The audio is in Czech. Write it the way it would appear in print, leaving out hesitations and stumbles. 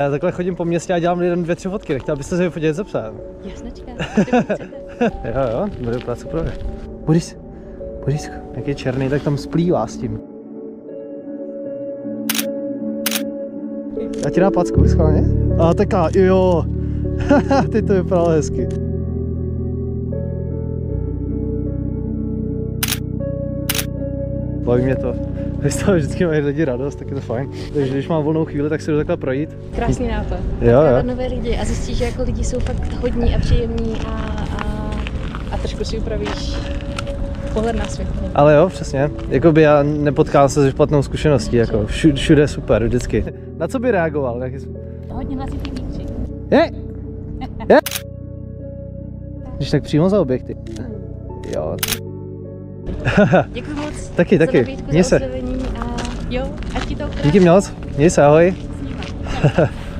Já takhle chodím po městě a dělám jeden, 2, 3 fotky, nechtěl byste se vyfotit se psem? Jasnečka, Jo, bude vypadat super. Boris, jak je černý, tak tam splývá s tím. Já ti dám packu, schválně? A taká, jo. Teď to vypadalo hezky. Baví mě to. Vy z toho vždycky mají lidi radost, tak je to fajn. Takže když mám volnou chvíli, tak si jdu takhle projít. Krásný nápad. Jo. Nové lidi a zjistíš, že jako lidi jsou fakt hodní a příjemní a trošku si upravíš pohled na svět. Ale jo, přesně. Jakoby já nepotkal se se špatnou zkušeností, jako všude super, vždycky. Na co by reagoval? Hodně hlasitý výkřik. Je? Když tak přímo za objekty. Jo. Děkuji moc. Taky. Měj se. A jo, ať ti to Díky moc. Měj se, ahoj. krásně.